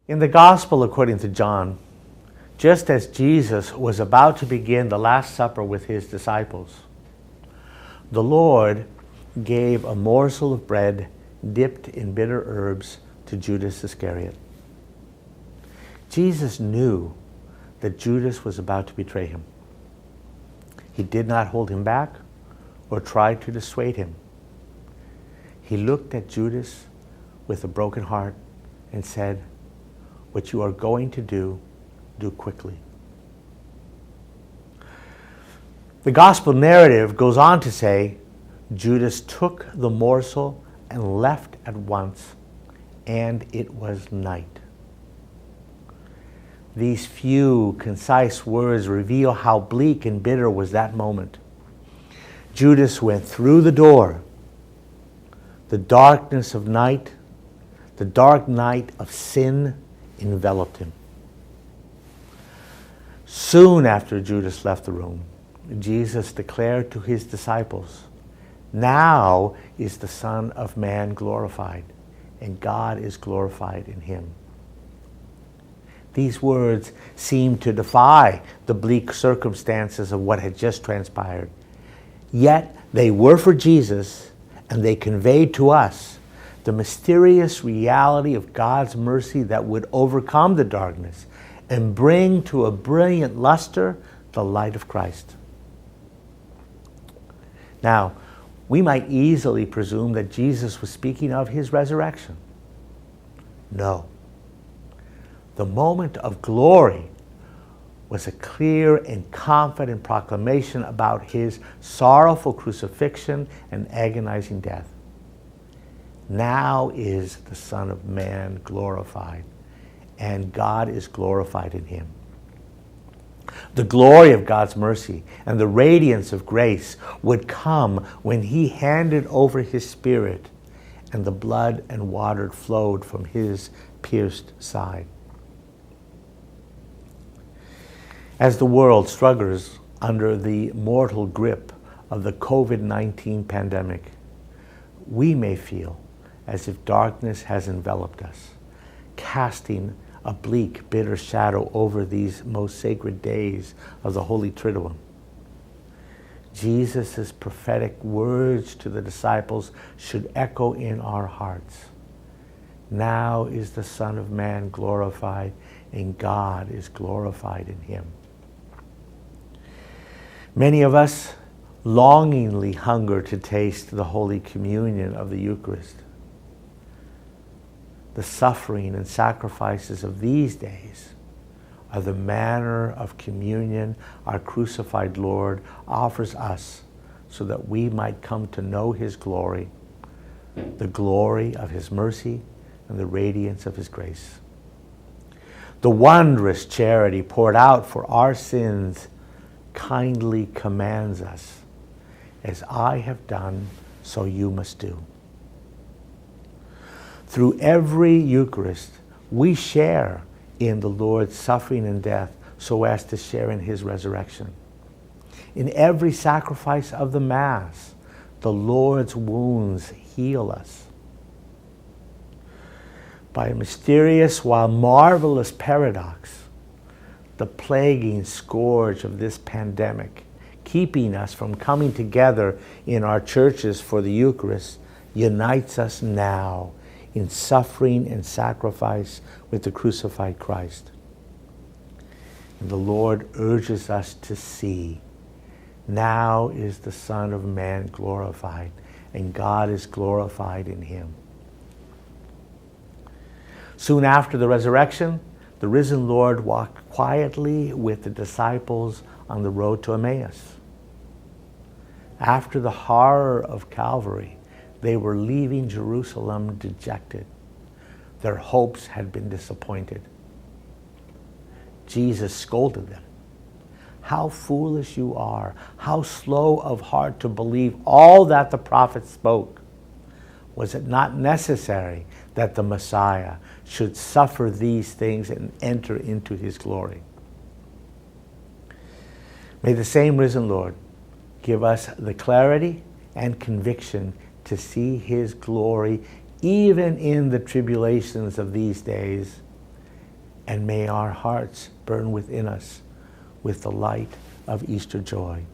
In the Gospel according to John, just as Jesus was about to begin the Last Supper with his disciples, the Lord gave a morsel of bread dipped in bitter herbs to Judas Iscariot. Jesus knew that Judas was about to betray him. He did not hold him back or try to dissuade him. He looked at Judas with a broken heart and said, "What you are going to do, do quickly." The gospel narrative goes on to say, Judas took the morsel and left at once, and it was night. These few concise words reveal how bleak and bitter was that moment. Judas went through the door. The darkness of night, the dark night of sin enveloped him. Soon after Judas left the room, Jesus declared to his disciples, "Now is the Son of Man glorified, and God is glorified in him." These words seem to defy the bleak circumstances of what had just transpired. Yet they were for Jesus, and they conveyed to us the mysterious reality of God's mercy that would overcome the darkness and bring to a brilliant luster the light of Christ. Now, we might easily presume that Jesus was speaking of his resurrection. No. The moment of glory was a clear and confident proclamation about his sorrowful crucifixion and agonizing death. Now is the Son of Man glorified, and God is glorified in him. The glory of God's mercy and the radiance of grace would come when he handed over his Spirit, and the blood and water flowed from his pierced side. As the world struggles under the mortal grip of the COVID-19 pandemic, we may feel as if darkness has enveloped us, casting a bleak, bitter shadow over these most sacred days of the Holy Triduum. Jesus' prophetic words to the disciples should echo in our hearts. Now is the Son of Man glorified, and God is glorified in him. Many of us longingly hunger to taste the Holy Communion of the Eucharist. The suffering and sacrifices of these days are the manner of communion our crucified Lord offers us so that we might come to know his glory, the glory of his mercy and the radiance of his grace. The wondrous charity poured out for our sins kindly commands us, "As I have done, so you must do." Through every Eucharist, we share in the Lord's suffering and death so as to share in his resurrection. In every sacrifice of the Mass, the Lord's wounds heal us. By a mysterious while marvelous paradox, the plaguing scourge of this pandemic, keeping us from coming together in our churches for the Eucharist, unites us now in suffering and sacrifice with the crucified Christ. And the Lord urges us to see, now is the Son of Man glorified, and God is glorified in him. Soon after the resurrection, the risen Lord walked quietly with the disciples on the road to Emmaus. After the horror of Calvary, they were leaving Jerusalem dejected. Their hopes had been disappointed. Jesus scolded them. "How foolish you are, how slow of heart to believe all that the prophets spoke. Was it not necessary that the Messiah should suffer these things and enter into his glory?" May the same risen Lord give us the clarity and conviction to see his glory even in the tribulations of these days, and may our hearts burn within us with the light of Easter joy.